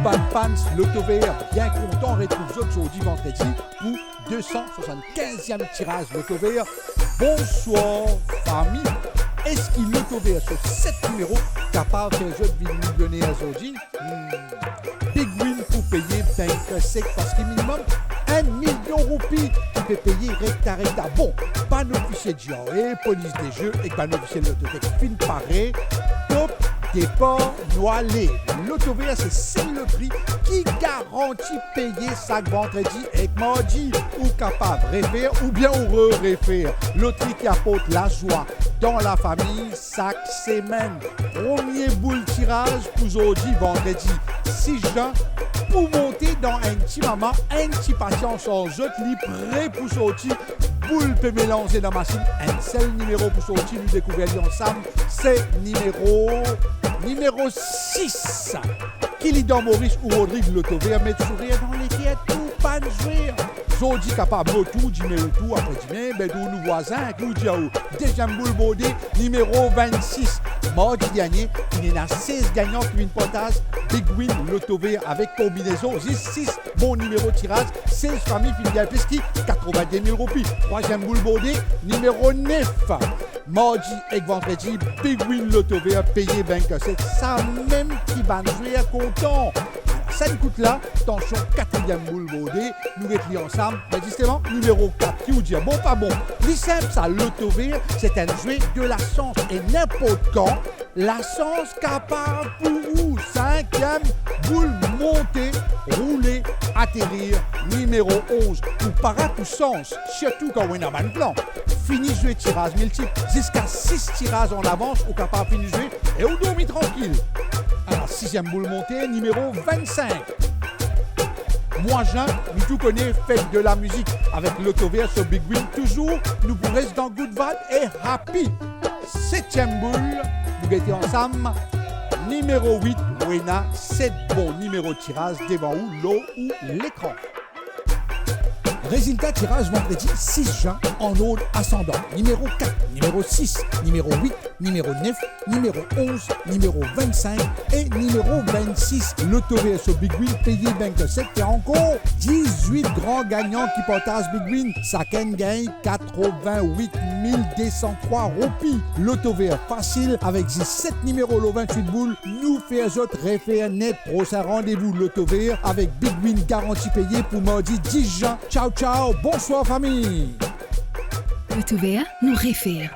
ban fans, Loto Vert, bien content, retrouve aujourd'hui vendredi pour 275e tirage Loto Vert. Bonsoir famille. Est-ce qu'il Loto Vert sur 7 numéros capable de faire jeu de millionnaire aujourd'hui? Big win pour payer banque sec parce qu'il minimum 1 million de roupies qui peut payer recta. Bon, pas officiel de genre, police des jeux et pas officiel de l'autotex fin paré, top départ noilé. Loto Vert, c'est celle loterie qui garantit payer chaque vendredi et mardi ou capable de refaire ou bien heureux refaire. Loterie qui apporte la joie dans la famille chaque semaine. Premier boule tirage pour aujourd'hui, vendredi 6 juin. Pour monter dans un petit moment, un petit patient sans autre lit prêt pour sortir. Boule peut mélanger dans la machine. Un seul numéro pour sortir, nous découvrir ensemble. C'est numéro 6. Qui lit dans Maurice ou Rodrigue Loto Vert, met sourire dans les têtes tout pas de jouer. Jodi capable tout, dis tout, après demain, ben nous voisins, tout diao. Deuxième boule bodé, numéro 26. Mardi dernier, il y en a 16 gagnants qui viennent potage. Big win, Loto Vert avec combinaison. 6, bon numéro de tirage. 16 familles finissent Pesky, 90 000 roupies. Troisième boule bodé, numéro 9. Mardi et vendredi, Big win, Loto Vert, payé 27. Ça même qui va jouer à content. Ça coûte là, attention, 4e boule bodé, nous mettons ensemble, mais justement, numéro 4, qui vous dit bon, pas bon. Les simple, ça, Loto Vert, c'est un jeu de la chance et n'importe quand, la chance capable pour vous. 5e boule montée, rouler, atterrir, numéro 11, ou paraître tout sens, surtout quand on a un plan. Fini jouer tirage multiple, jusqu'à 6 tirages en avance, ou capable de finir jouer, et on dormit tranquille. Alors, 6e boule montée, numéro 25. Moi, Jean, nous tout connaissons, fête de la musique avec Loto Vert sur Big Win. Toujours, nous pourrons rester dans Good Vibe et Happy. 7e boule, nous étions ensemble. Numéro 8, Wena, 7 bons numéros de tirage devant où, l'eau ou l'écran. Résultat tirage vendredi 6 juin en ordre ascendant. Numéro 4, numéro 6, numéro 8, numéro 9, numéro 11, numéro 25 et numéro 26. Loto Vert sur Big Win payé 27 et encore 18 grands gagnants qui partagent Big Win. Chacun gagne 88 203 roupies. Loto Vert facile avec 7 numéros le 28 boules. Nous faisons référer net prochain rendez-vous Loto Vert avec Big Win garantie payée pour mardi 10 juin. Ciao, ciao, bonsoir famille. Loto Vert nous réfère.